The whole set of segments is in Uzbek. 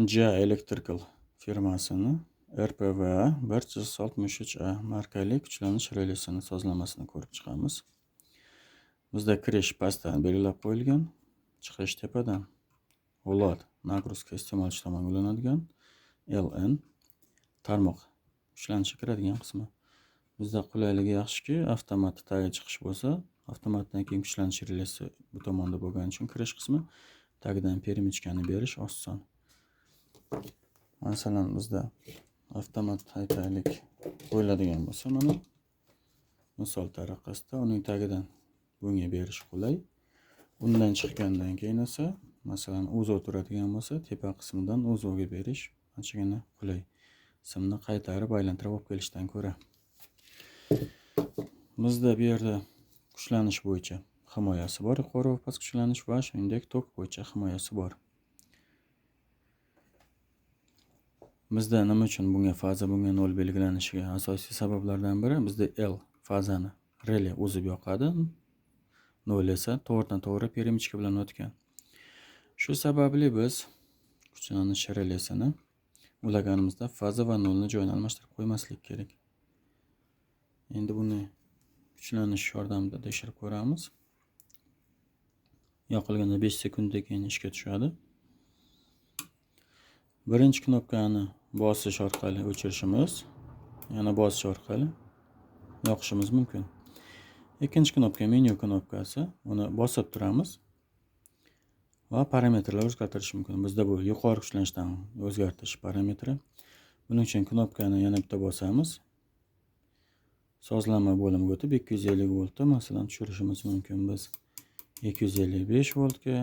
JA Electrical firmasini RPVA 163A markali kuchlanish relisini sozlamasini ko'rib chiqamiz. Bizda kirish pastdan belgilab qo'yilgan, chiqish tepadan. Ulot nagruzka iste'molchi tomonidan ulanadigan LN tarmoq kuchlanishi kiradigan qismi. Bizda qulayligi yaxshiki, avtomat tagi chiqish bo'lsa, avtomatdan keyin kuchlanish relisi bu tomonda bo'lgani uchun kirish qismi tagidan perimichkani berish oson. Masalan, bizda avtomat aytaylik qo'yiladigan bo'lsa, mana misol tariqasida uning tagidan bunga berish qulay. Undan chiqqandan keyin esa, masalan, uzov turadigan bo'lsa, tepa qismidan uzovga berish anchagina qulay. Simni qaytarib aylantirib olib kelishdan ko'ra. Bizda bu yerda kuchlanish bo'yicha himoyasi bor, yuqori va past kuchlanish va shuningdek tok bo'yicha himoyasi bor. Bizda nima uchun bunga faza, bunga 0 belgilanishiga asosiy sabablardan biri bizda L fazani relay o'zib yoqadi. 0 esa to'g'ridan-to'g'ri perimichka bilan o'tgan. Shu sababli biz kuchlanish relisini ulaganimizda faza va 0 ni joyini almashtirib qo'ymaslik kerak. Endi buni kuchlanish yordamida tekshirib ko'ramiz. Yoqilganda 5 sekunddan keyin ishga tushadi. Birinchi knopkani bosish orqali o'chirishimiz, yana bosish orqali yoqishimiz mumkin. Ikkinchi knopka menyu knopkasi, uni bosib turamiz va parametrlar o'zgartirish mumkin. Bizda bu yuqori kuchlanishdan o'zgartirish parametri. Buning uchun knopkani yana bitta bosamiz. Sozlama bo'limiga o'tib 250 voltda masalan tushirishimiz mumkin biz. 255 voltga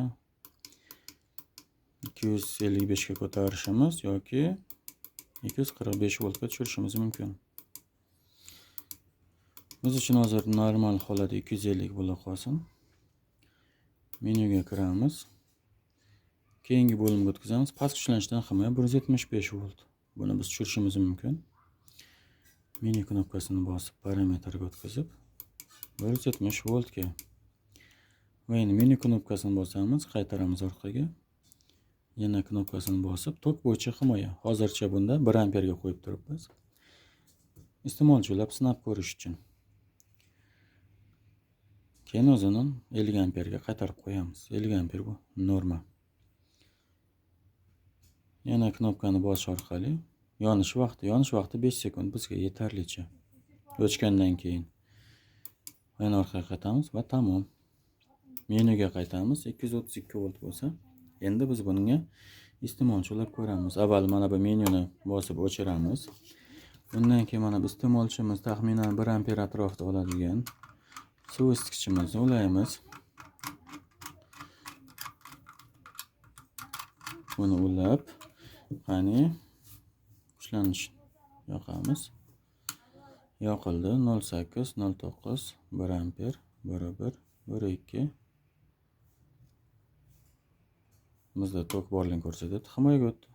255 ga ko'tarishimiz yoki 245 voltga tushirishimiz mumkin. Biz uchun hozir normal holada 250 bo'la qolsin. Menyuga kiramiz. Keyingi bo'limga o'tkazamiz. Past kuchlanishdan himoya 175 volt. Buni biz tushirishimiz mumkin. Menyu knopkasini bosib parametrga o'tkazib 170 voltga. Va endi menyu knopkasini bosamiz, qaytaramiz orqaga. Yana knopkasini bosib tok bo'yicha himoya. Hozircha bunda 1 amperga qo'yib turibmiz. Iste'molchi ulab sinab ko'rish uchun. Keyin o'zini 50 amperga qaytarib qo'yamiz. 50 amper bu norma. Yana knopkani bosish orqali yonish vaqti 5 sekund bizga yetarlicha. O'chgandan keyin yana orqaga qaytamiz va tamom. Menyuga qaytamiz. 232 volt bo'lsa, endi biz bunga iste'molchi ulab ko'ramiz. Avval mana bu menyuni bosib o'chiramiz. Bundan keyin mana bu iste'molchimiz taxminan 1 amper atrofida oladigan suv isitgichimizni ulaymiz. Buni ulab, qani kuchlanish yoqamiz. Yoqildi 0.8, 0.9, 1 amper, 1.1, 1.2. Bizda tok borligini ko'rsatadi. Himoyaga o'tdi.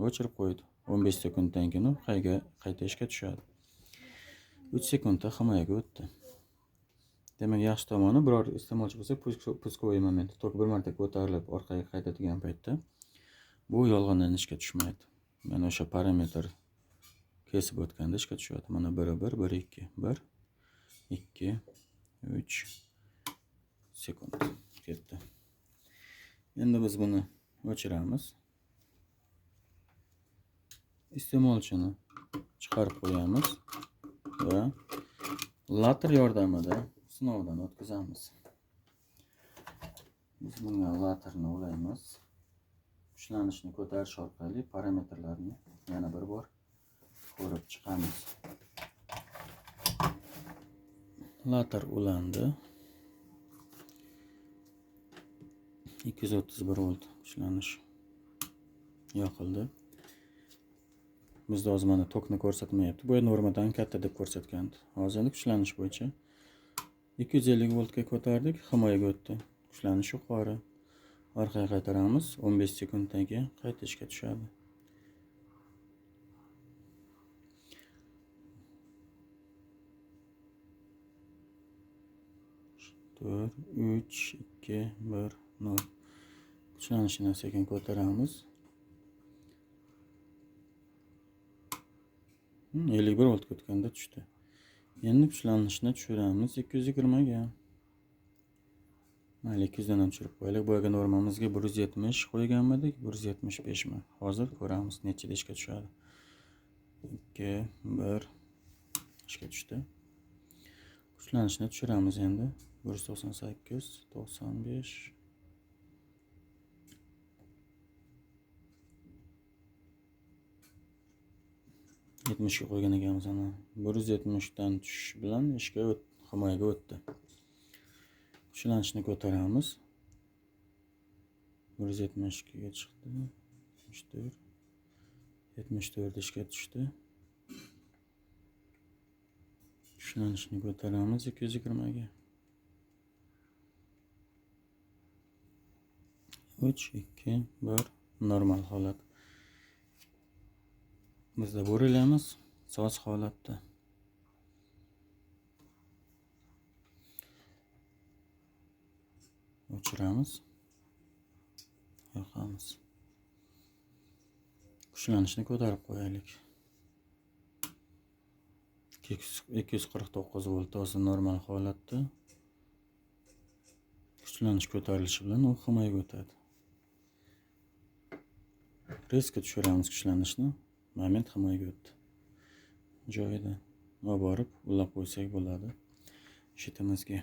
O'chirib qo'ydi. 15 sekunddan keyin qayta ishga tushadi. 3 sekundda himoyaga o'tdi. Demak, yaxshi tomoni biror iste'molchi bo'lsa, puskovoy moment, tok bir marta ko'tarilib orqaga qaytadigan paytda bu yolg'ondan ishga tushmaydi. Mana o'sha parametr kesib o'tganda ishga tushadi. Mana 1.1, 1.2, 1, 2, 3 sekund ketdi. Endi biz buni o'chiramiz. Iste'molchini chiqarib qo'yamiz va later yordamida sinovdan o'tkazamiz. Biz bunga laterni ulaymiz. Kuchlanishni ko'tarish orqali parametrlarni yana bir bor ko'rib chiqamiz. Later ulandi. 231 volt kuchlanish yoqildi. Bizda hozir mana tokni ko'rsatmayapti. Bu normadan katta deb ko'rsatgandi. Hozir kuchlanish bo'yicha 250 voltga ko'tardik, himoyaga o'tdi. Kuchlanish yuqori. Orqaga qaytaramiz. 15 sekunddan keyin qayta ishga tushadi. 4, 3, 2, 1, 0. Kuchlanishini sekin ko'taramiz. 51 volt o'tganda tushdi. Endi kuchlanishni tushiramiz 220 ga. Mayli 200 dan ham tushirib qo'yaylik. Bu yerga normamizga 170 qo'yganmidik, 175 mi? Hozir ko'ramiz nechida ishga tushadi. 2 1 ishga tushdi. Kuchlanishni tushiramiz endi. 198 95 70 ga qo'ygan ekanmiz ana. 170 dan tushish bilan ishga himoyaga o'tdi. Kuchlanishni ko'taramiz. 172 ga chiqdi. 74 74 ishga tushdi. Kuchlanishni ko'taramiz 220 ga. 3 2 1 normal holat. Bizda bo'rilamiz soz holatda. O'chiramiz. Yoqamiz. Kuchlanishni ko'tarib qo'yaylik. 249 volt hozir normal holatda. Kuchlanish ko'tarilishi bilan u himoyaga o'tadi. Rezko tushiramiz kuchlanishni. Moment himoyaga o'tdi. Joyida olib borib ulab qo'ysak bo'ladi. Shitimizga